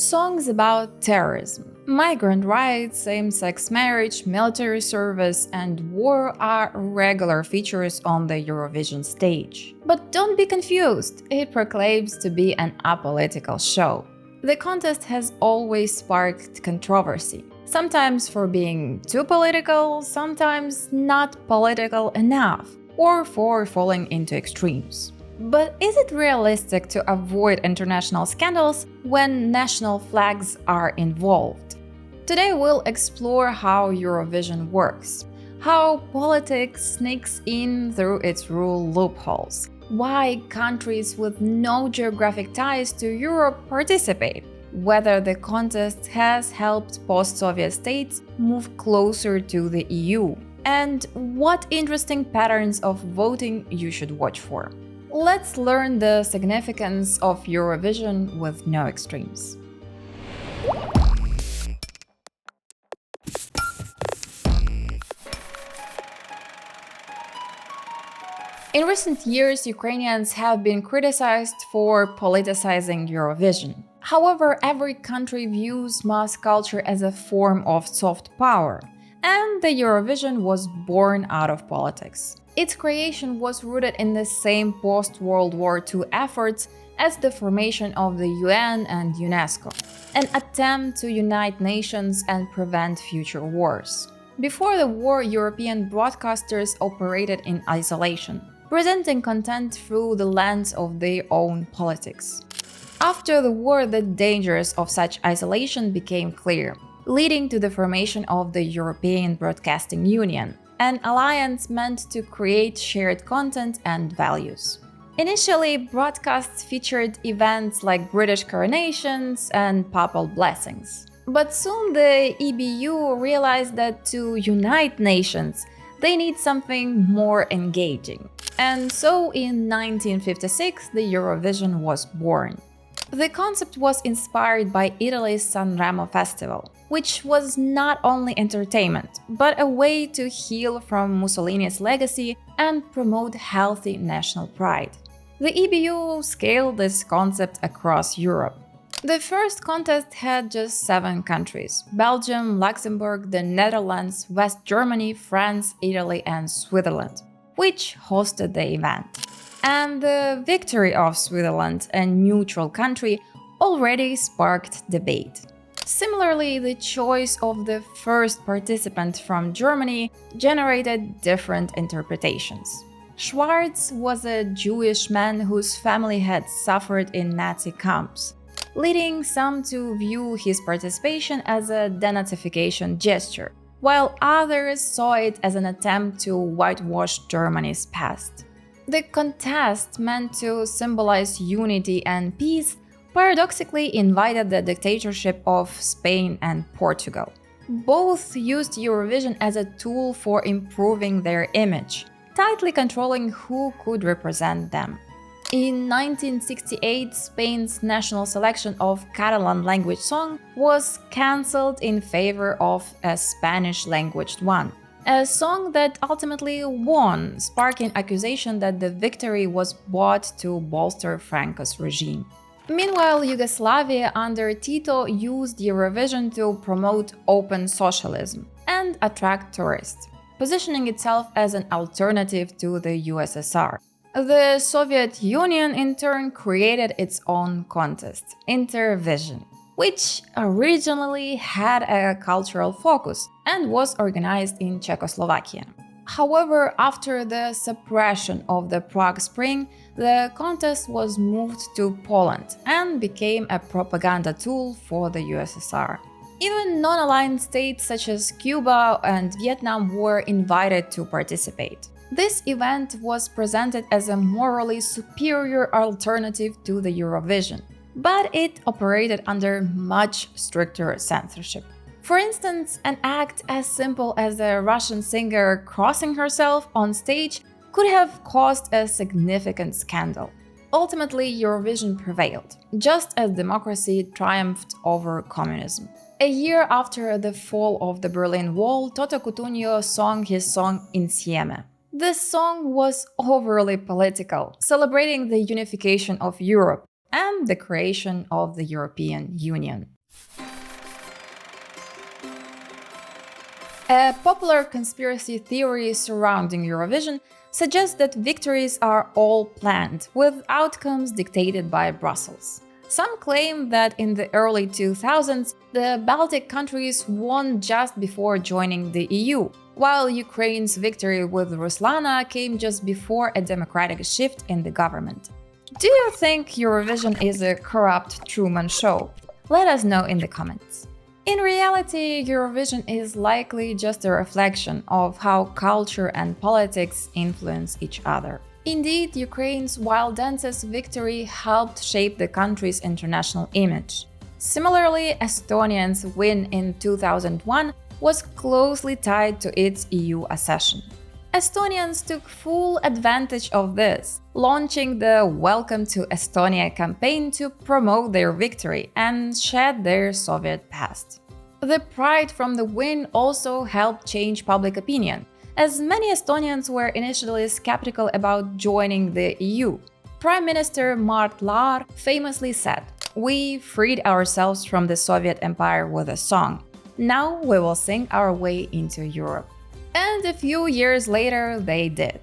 Songs about terrorism, migrant rights, same-sex marriage, military service, and war are regular features on the Eurovision stage. But don't be confused, it proclaims to be an apolitical show. The contest has always sparked controversy, sometimes for being too political, sometimes not political enough, or for falling into extremes. But is it realistic to avoid international scandals when national flags are involved? Today we'll explore how Eurovision works, how politics sneaks in through its rule loopholes, why countries with no geographic ties to Europe participate, whether the contest has helped post-Soviet states move closer to the EU, and what interesting patterns of voting you should watch for. Let's learn the significance of Eurovision with no extremes. In recent years, Ukrainians have been criticized for politicizing Eurovision. However, every country views mass culture as a form of soft power, and the Eurovision was born out of politics. Its creation was rooted in the same post-World War II efforts as the formation of the UN and UNESCO, an attempt to unite nations and prevent future wars. Before the war, European broadcasters operated in isolation, presenting content through the lens of their own politics. After the war, the dangers of such isolation became clear, leading to the formation of the European Broadcasting Union, an alliance meant to create shared content and values. Initially, broadcasts featured events like British coronations and papal blessings. But soon the EBU realized that to unite nations, they need something more engaging. And so in 1956, the Eurovision was born. The concept was inspired by Italy's Sanremo festival, which was not only entertainment, but a way to heal from Mussolini's legacy and promote healthy national pride. The EBU scaled this concept across Europe. The first contest had just 7 countries: Belgium, Luxembourg, the Netherlands, West Germany, France, Italy, and Switzerland, which hosted the event. And the victory of Switzerland, a neutral country, already sparked debate. Similarly, the choice of the first participant from Germany generated different interpretations. Schwarz was a Jewish man whose family had suffered in Nazi camps, leading some to view his participation as a denazification gesture, while others saw it as an attempt to whitewash Germany's past. The contest, meant to symbolize unity and peace, paradoxically invited the dictatorship of Spain and Portugal. Both used Eurovision as a tool for improving their image, tightly controlling who could represent them. In 1968, Spain's national selection of Catalan-language song was cancelled in favor of a Spanish-language one, a song that ultimately won, sparking accusation that the victory was bought to bolster Franco's regime. Meanwhile, Yugoslavia under Tito used Eurovision to promote open socialism and attract tourists, positioning itself as an alternative to the USSR. The Soviet Union, in turn, created its own contest, Intervision, which originally had a cultural focus and was organized in Czechoslovakia. However, after the suppression of the Prague Spring, the contest was moved to Poland and became a propaganda tool for the USSR. Even non-aligned states such as Cuba and Vietnam were invited to participate. This event was presented as a morally superior alternative to the Eurovision, but it operated under much stricter censorship. For instance, an act as simple as a Russian singer crossing herself on stage could have caused a significant scandal. Ultimately, Eurovision prevailed, just as democracy triumphed over communism. A year after the fall of the Berlin Wall, Toto Cutugno sang his song Insieme. This song was overly political, celebrating the unification of Europe, and the creation of the European Union. A popular conspiracy theory surrounding Eurovision suggests that victories are all planned, with outcomes dictated by Brussels. Some claim that in the early 2000s, the Baltic countries won just before joining the EU, while Ukraine's victory with Ruslana came just before a democratic shift in the government. Do you think Eurovision is a corrupt Truman Show? Let us know in the comments. In reality, Eurovision is likely just a reflection of how culture and politics influence each other. Indeed, Ukraine's Wild Dance's victory helped shape the country's international image. Similarly, Estonia's win in 2001 was closely tied to its EU accession. Estonians took full advantage of this, launching the Welcome to Estonia campaign to promote their victory and shed their Soviet past. The pride from the win also helped change public opinion, as many Estonians were initially skeptical about joining the EU. Prime Minister Mart Laar famously said, "We freed ourselves from the Soviet Empire with a song. Now we will sing our way into Europe." And a few years later, they did.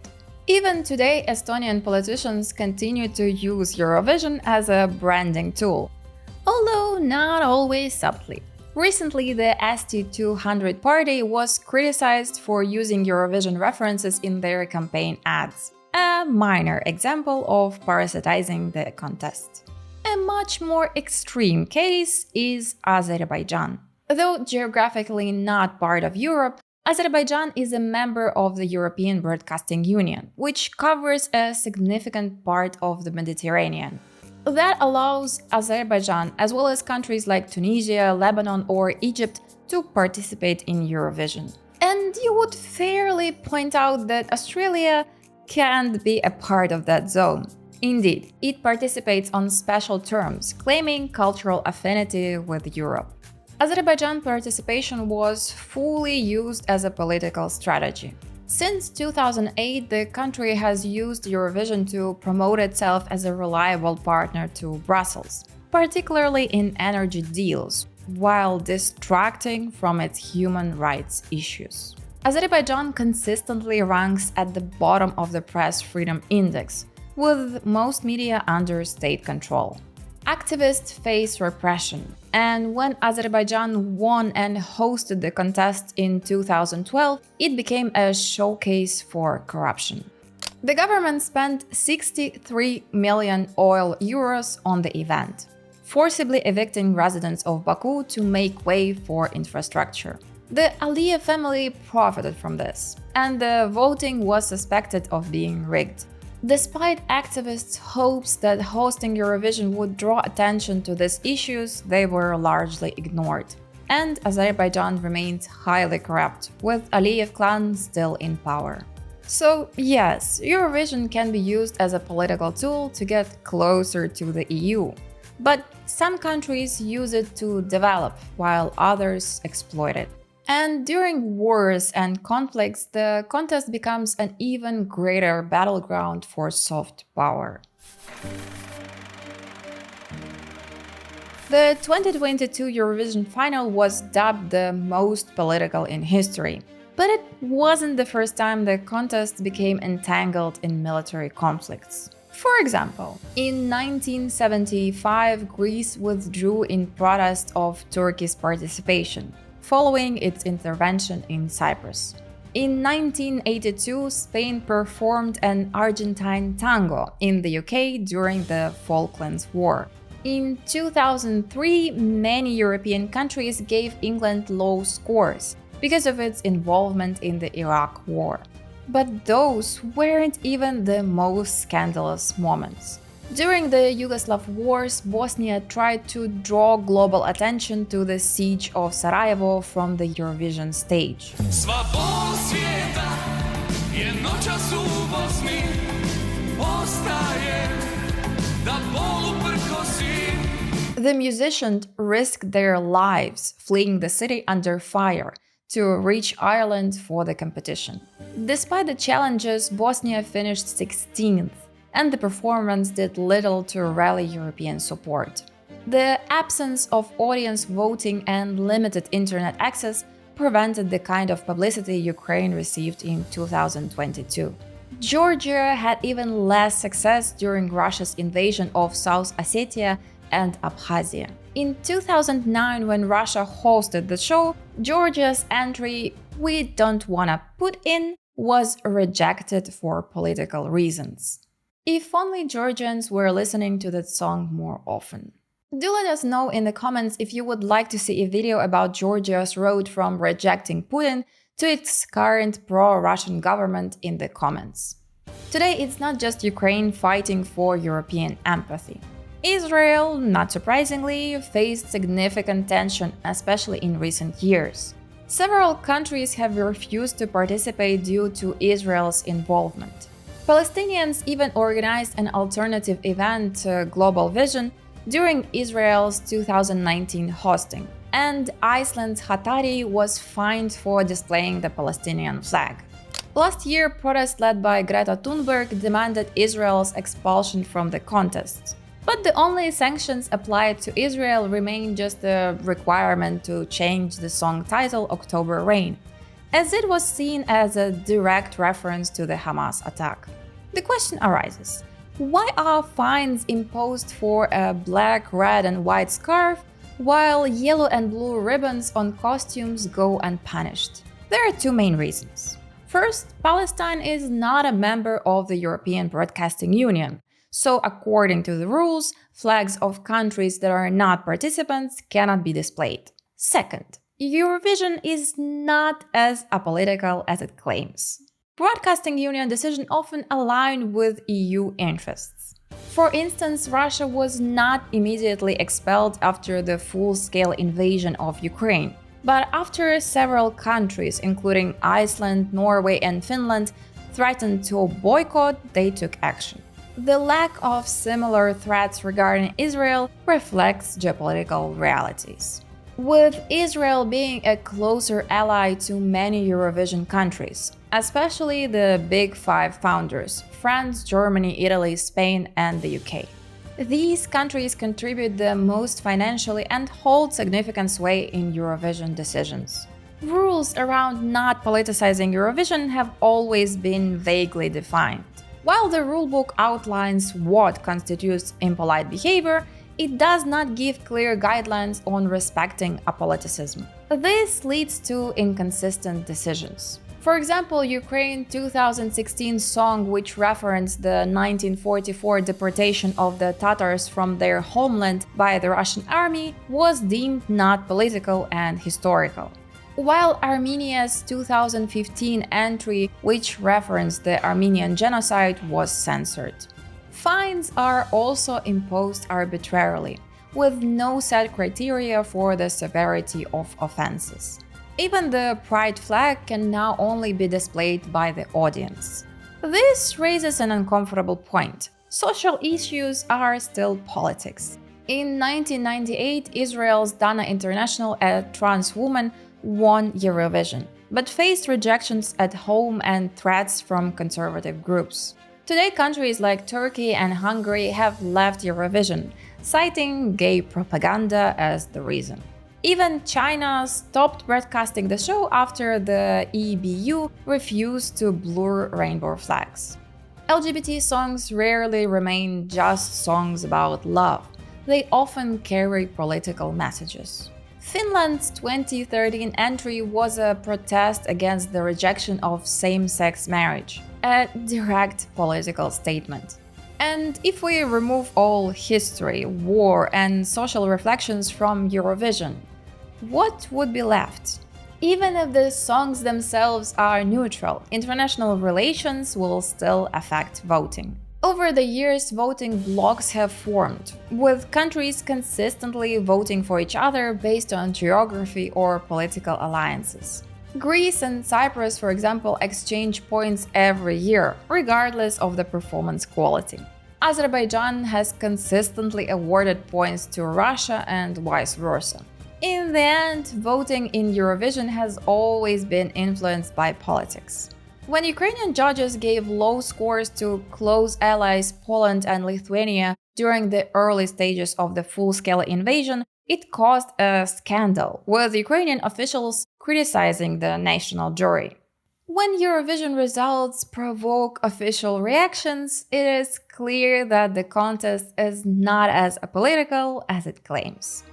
Even today, Estonian politicians continue to use Eurovision as a branding tool, although not always subtly. Recently, the ST200 party was criticized for using Eurovision references in their campaign ads, a minor example of parasitizing the contest. A much more extreme case is Azerbaijan. Though geographically not part of Europe, Azerbaijan is a member of the European Broadcasting Union, which covers a significant part of the Mediterranean. That allows Azerbaijan, as well as countries like Tunisia, Lebanon, or Egypt, to participate in Eurovision. And you would fairly point out that Australia can't be a part of that zone. Indeed, it participates on special terms, claiming cultural affinity with Europe. Azerbaijan participation was fully used as a political strategy. Since 2008, the country has used Eurovision to promote itself as a reliable partner to Brussels, particularly in energy deals, while distracting from its human rights issues. Azerbaijan consistently ranks at the bottom of the Press Freedom Index, with most media under state control. Activists face repression, and when Azerbaijan won and hosted the contest in 2012, it became a showcase for corruption. The government spent 63 million oil euros on the event, forcibly evicting residents of Baku to make way for infrastructure. The Aliyev family profited from this, and the voting was suspected of being rigged. Despite activists' hopes that hosting Eurovision would draw attention to these issues, they were largely ignored. And Azerbaijan remains highly corrupt, with Aliyev clan still in power. So yes, Eurovision can be used as a political tool to get closer to the EU. But some countries use it to develop, while others exploit it. And during wars and conflicts, the contest becomes an even greater battleground for soft power. The 2022 Eurovision final was dubbed the most political in history. But it wasn't the first time the contest became entangled in military conflicts. For example, in 1975, Greece withdrew in protest of Turkey's participation, following its intervention in Cyprus. In 1982, Spain performed an Argentine tango in the UK during the Falklands War. In 2003, many European countries gave England low scores because of its involvement in the Iraq War. But those weren't even the most scandalous moments. During the Yugoslav Wars, Bosnia tried to draw global attention to the siege of Sarajevo from the Eurovision stage. The musicians risked their lives fleeing the city under fire to reach Ireland for the competition. Despite the challenges, Bosnia finished 16th, and the performance did little to rally European support. The absence of audience voting and limited internet access prevented the kind of publicity Ukraine received in 2022. Georgia had even less success during Russia's invasion of South Ossetia and Abkhazia. In 2009, when Russia hosted the show, Georgia's entry, "We don't wanna put in," was rejected for political reasons. If only Georgians were listening to that song more often. Do let us know in the comments if you would like to see a video about Georgia's road from rejecting Putin to its current pro-Russian government in the comments. Today, it's not just Ukraine fighting for European empathy. Israel, not surprisingly, faced significant tension, especially in recent years. Several countries have refused to participate due to Israel's involvement. Palestinians even organized an alternative event, Global Vision, during Israel's 2019 hosting, and Iceland's Hatari was fined for displaying the Palestinian flag. Last year, protests led by Greta Thunberg demanded Israel's expulsion from the contest. But the only sanctions applied to Israel remain just a requirement to change the song title October Rain, as it was seen as a direct reference to the Hamas attack. The question arises: why are fines imposed for a black, red, and white scarf, while yellow and blue ribbons on costumes go unpunished? There are two main reasons. First, Palestine is not a member of the European Broadcasting Union, so according to the rules, flags of countries that are not participants cannot be displayed. Second, Eurovision is not as apolitical as it claims. Broadcasting Union decisions often align with EU interests. For instance, Russia was not immediately expelled after the full-scale invasion of Ukraine, but after several countries, including Iceland, Norway, and Finland, threatened to boycott, they took action. The lack of similar threats regarding Israel reflects geopolitical realities. With Israel being a closer ally to many Eurovision countries, especially the Big Five founders – France, Germany, Italy, Spain, and the UK. These countries contribute the most financially and hold significant sway in Eurovision decisions. Rules around not politicizing Eurovision have always been vaguely defined. While the rulebook outlines what constitutes impolite behavior, it does not give clear guidelines on respecting apoliticism. This leads to inconsistent decisions. For example, Ukraine's 2016 song, which referenced the 1944 deportation of the Tatars from their homeland by the Russian army, was deemed not political and historical. While Armenia's 2015 entry, which referenced the Armenian genocide, was censored. Fines are also imposed arbitrarily, with no set criteria for the severity of offenses. Even the pride flag can now only be displayed by the audience. This raises an uncomfortable point. Social issues are still politics. In 1998, Israel's Dana International, a trans woman, won Eurovision, but faced rejections at home and threats from conservative groups. Today, countries like Turkey and Hungary have left Eurovision, citing gay propaganda as the reason. Even China stopped broadcasting the show after the EBU refused to blur rainbow flags. LGBT songs rarely remain just songs about love. They often carry political messages. Finland's 2013 entry was a protest against the rejection of same-sex marriage, a direct political statement. And if we remove all history, war, and social reflections from Eurovision, what would be left? Even if the songs themselves are neutral, international relations will still affect voting. Over the years, voting blocs have formed, with countries consistently voting for each other based on geography or political alliances. Greece and Cyprus, for example, exchange points every year, regardless of the performance quality. Azerbaijan has consistently awarded points to Russia and vice versa. In the end, voting in Eurovision has always been influenced by politics. When Ukrainian judges gave low scores to close allies Poland and Lithuania during the early stages of the full-scale invasion, it caused a scandal, with Ukrainian officials criticizing the national jury. When Eurovision results provoke official reactions, it is clear that the contest is not as apolitical as it claims.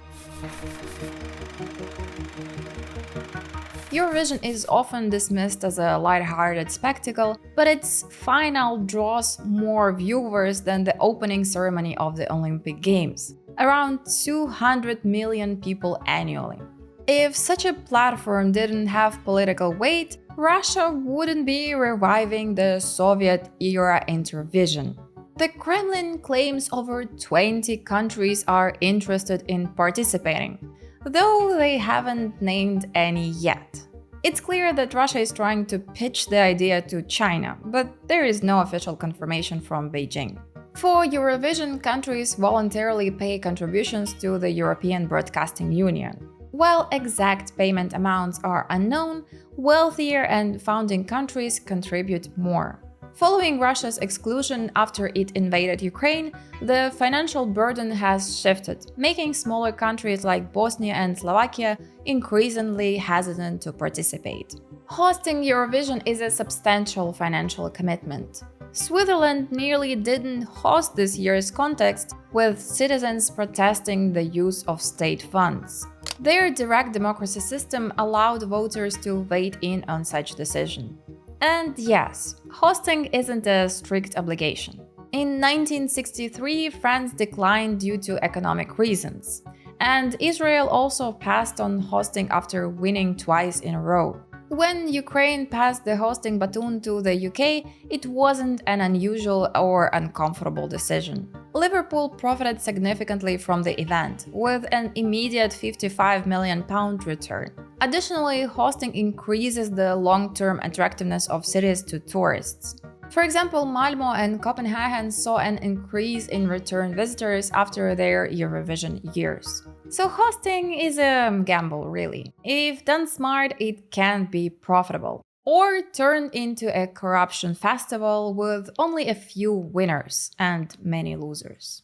Eurovision is often dismissed as a light-hearted spectacle, but its final draws more viewers than the opening ceremony of the Olympic Games, around 200 million people annually. If such a platform didn't have political weight, Russia wouldn't be reviving the Soviet-era Intervision. The Kremlin claims over 20 countries are interested in participating, though they haven't named any yet. It's clear that Russia is trying to pitch the idea to China, but there is no official confirmation from Beijing. For Eurovision, countries voluntarily pay contributions to the European Broadcasting Union. While exact payment amounts are unknown, wealthier and founding countries contribute more. Following Russia's exclusion after it invaded Ukraine, the financial burden has shifted, making smaller countries like Bosnia and Slovakia increasingly hesitant to participate. Hosting Eurovision is a substantial financial commitment. Switzerland nearly didn't host this year's contest, with citizens protesting the use of state funds. Their direct democracy system allowed voters to weigh in on such decision. And yes, hosting isn't a strict obligation. In 1963, France declined due to economic reasons, and Israel also passed on hosting after winning twice in a row. When Ukraine passed the hosting baton to the UK, it wasn't an unusual or uncomfortable decision. Liverpool profited significantly from the event, with an immediate £55 million return. Additionally, hosting increases the long-term attractiveness of cities to tourists. For example, Malmö and Copenhagen saw an increase in return visitors after their Eurovision years. So hosting is a gamble, really. If done smart, it can be profitable, or turn into a corruption festival with only a few winners and many losers.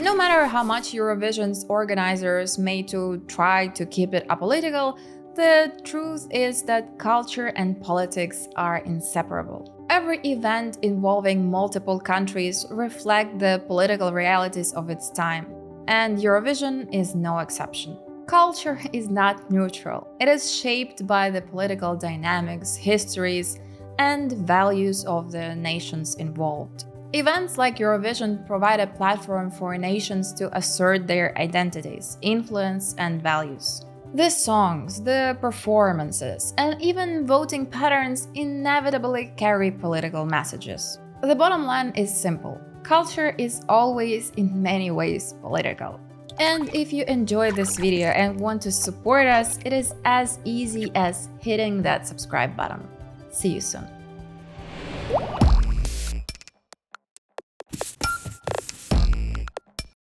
No matter how much Eurovision's organizers may try to keep it apolitical, the truth is that culture and politics are inseparable. Every event involving multiple countries reflects the political realities of its time, and Eurovision is no exception. Culture is not neutral. It is shaped by the political dynamics, histories, and values of the nations involved. Events like Eurovision provide a platform for nations to assert their identities, influence, and values. The songs, the performances, and even voting patterns inevitably carry political messages. The bottom line is simple. Culture is always, in many ways, political. And if you enjoyed this video and want to support us, it is as easy as hitting that subscribe button. See you soon.